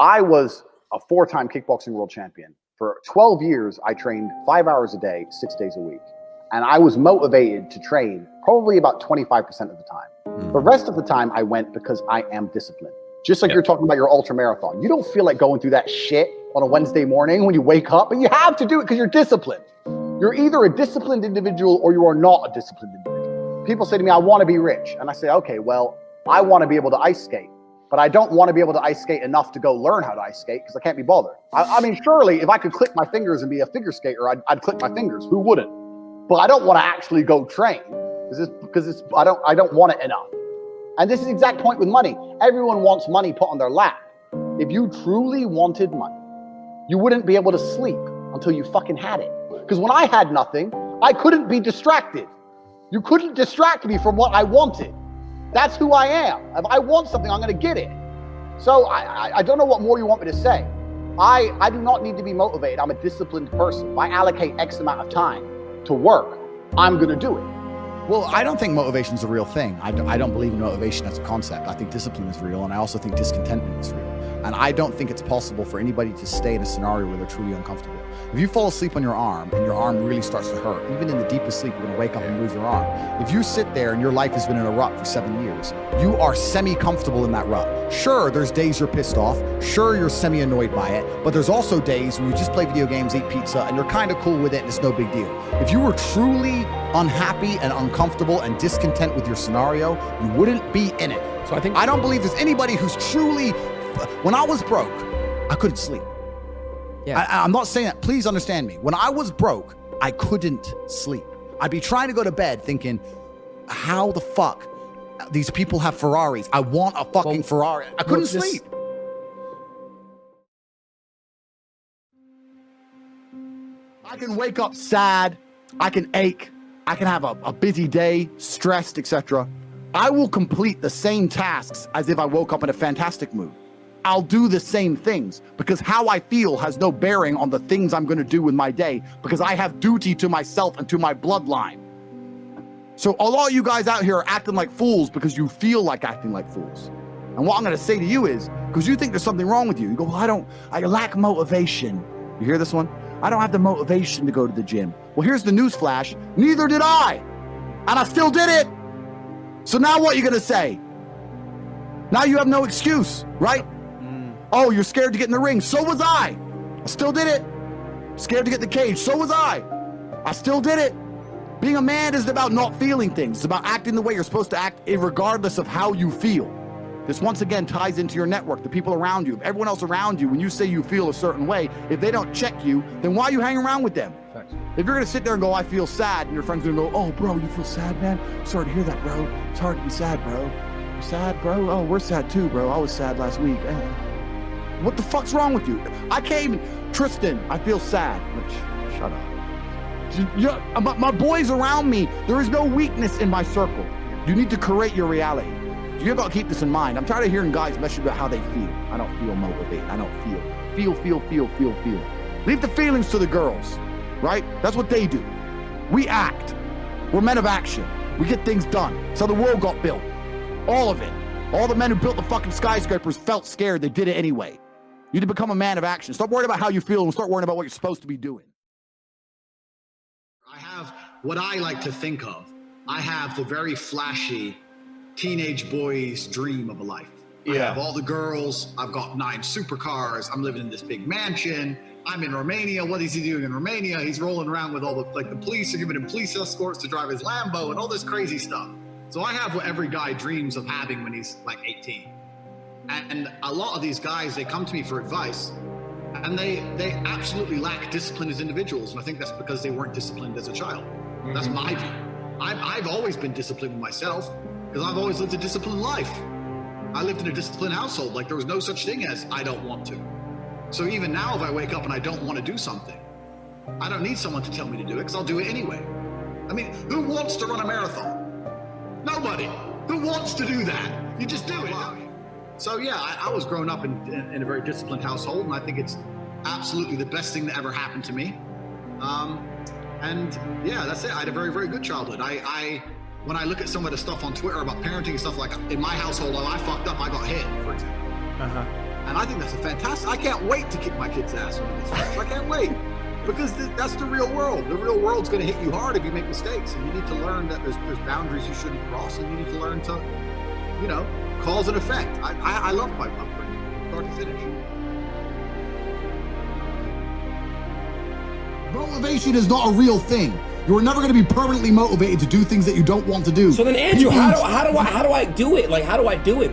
I was a 4-time kickboxing world champion. For 12 years, I trained 5 hours a day, 6 days a week. And I was motivated to train probably about 25% of the time. The rest of the time I went because I am disciplined. Just like you're talking about your ultra marathon. You don't feel like going through that shit on a Wednesday morning when you wake up, but you have to do it because you're disciplined. You're either a disciplined individual or you are not a disciplined individual. People say to me, I want to be rich. And I say, okay, well, I want to be able to ice skate, but I don't want to be able to ice skate enough to go learn how to ice skate because I can't be bothered. I mean, surely if I could click my fingers and be a figure skater, I'd click my fingers. Who wouldn't? But I don't want to actually go train because I don't want it enough. And this is the exact point with money. Everyone wants money put on their lap. If you truly wanted money, you wouldn't be able to sleep until you fucking had it. Because when I had nothing, I couldn't be distracted. You couldn't distract me from what I wanted. That's who I am. If I want something, I'm going to get it. So I don't know what more you want me to say. I do not need to be motivated. I'm a disciplined person. If I allocate X amount of time to work, I'm going to do it. Well, I don't think motivation is a real thing. I don't believe in motivation as a concept. I think discipline is real, and I also think discontentment is real. And I don't think it's possible for anybody to stay in a scenario where they're truly uncomfortable. If you fall asleep on your arm and your arm really starts to hurt, even in the deepest sleep, you're going to wake up and move your arm. If you sit there and your life has been in a rut for 7 years, you are semi-comfortable in that rut. Sure, there's days you're pissed off. Sure, you're semi-annoyed by it. But there's also days when you just play video games, eat pizza, and you're kind of cool with it and it's no big deal. If you were truly unhappy and uncomfortable and discontent with your scenario, you wouldn't be in it. So I don't believe there's anybody who's truly... When I was broke, I couldn't sleep. Yeah. I'm not saying that. Please understand me. When I was broke, I couldn't sleep. I'd be trying to go to bed thinking, how the fuck these people have Ferraris? I want a fucking Ferrari. I couldn't sleep. I can wake up sad. I can ache. I can have a busy day, stressed, etc. I will complete the same tasks as if I woke up in a fantastic mood. I'll do the same things because how I feel has no bearing on the things I'm going to do with my day because I have duty to myself and to my bloodline. So all you guys out here are acting like fools because you feel like acting like fools. And what I'm going to say to you is, because you think there's something wrong with you, you go, well, I lack motivation. You hear this one? I don't have the motivation to go to the gym. Well, here's the news flash. Neither did I. And I still did it. So now what are you going to say? Now you have no excuse, right? Oh, you're scared to get in the ring. So was I. I still did it. Scared to get in the cage. So was I. I still did it. Being a man isn't about not feeling things. It's about acting the way you're supposed to act, regardless of how you feel. This once again ties into your network, the people around you. Everyone else around you, when you say you feel a certain way, if they don't check you, then why are you hanging around with them? Thanks. If you're going to sit there and go, I feel sad, and your friend's going to go, oh, bro, you feel sad, man? Sorry to hear that, bro. It's hard to be sad, bro. You sad, bro? Oh, we're sad too, bro. I was sad last week. What the fuck's wrong with you? I can't even... Tristan, I feel sad. Shut up. My boys around me, there is no weakness in my circle. You need to create your reality. You got to keep this in mind. I'm tired of hearing guys message about how they feel. I don't feel motivated. I don't feel. Feel. Leave the feelings to the girls, right? That's what they do. We act. We're men of action. We get things done. So the world got built. All of it. All the men who built the fucking skyscrapers felt scared. They did it anyway. You need to become a man of action. Stop worrying about how you feel and start worrying about what you're supposed to be doing. I have what I like to think of. I have the very flashy teenage boy's dream of a life. I have all the girls. I've got 9 supercars. I'm living in this big mansion. I'm in Romania. What is he doing in Romania? He's rolling around with all the police are giving him police escorts to drive his Lambo and all this crazy stuff. So I have what every guy dreams of having when he's like 18. And a lot of these guys, they come to me for advice and they absolutely lack discipline as individuals. And I think that's because they weren't disciplined as a child. That's my view. I've always been disciplined with myself because I've always lived a disciplined life. I lived in a disciplined household. Like there was no such thing as I don't want to. So even now, if I wake up and I don't want to do something, I don't need someone to tell me to do it because I'll do it anyway. I mean, who wants to run a marathon? Nobody. Who wants to do that? You just do it. So yeah, I was growing up in a very disciplined household, and I think it's absolutely the best thing that ever happened to me. And yeah, that's it. I had a very, very good childhood. When I look at some of the stuff on Twitter about parenting and stuff, like in my household, I fucked up, I got hit, for example. And I think that's a fantastic. I can't wait to kick my kid's ass when it gets fresh. I can't wait. Because that's the real world. The real world's going to hit you hard if you make mistakes. And you need to learn that there's boundaries you shouldn't cross. And you need to learn to, you know, cause and effect. I love my upbringing, start to finish. Motivation is not a real thing. You're never going to be permanently motivated to do things that you don't want to do. So then, Andrew, how do I do it? Like, how do I do it?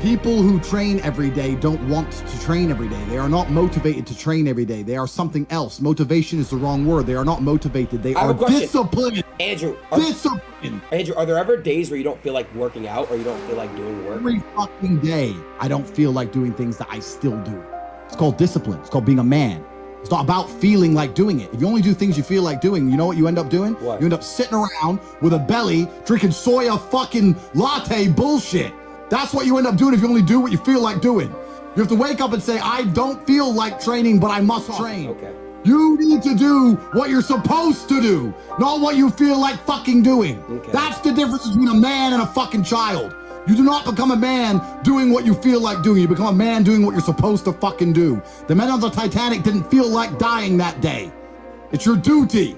People who train every day don't want to train every day. They are not motivated to train every day. They are something else. Motivation is the wrong word. They are not motivated. They are disciplined. Andrew, disciplined. Are there ever days where you don't feel like working out or you don't feel like doing work? Every fucking day, I don't feel like doing things that I still do. It's called discipline. It's called being a man. It's not about feeling like doing it. If you only do things you feel like doing, you know what you end up doing? What? You end up sitting around with a belly, drinking soya fucking latte bullshit. That's what you end up doing if you only do what you feel like doing. You have to wake up and say, I don't feel like training, but I must train. Okay. You need to do what you're supposed to do, not what you feel like fucking doing. Okay. That's the difference between a man and a fucking child. You do not become a man doing what you feel like doing. You become a man doing what you're supposed to fucking do. The men on the Titanic didn't feel like dying that day. It's your duty.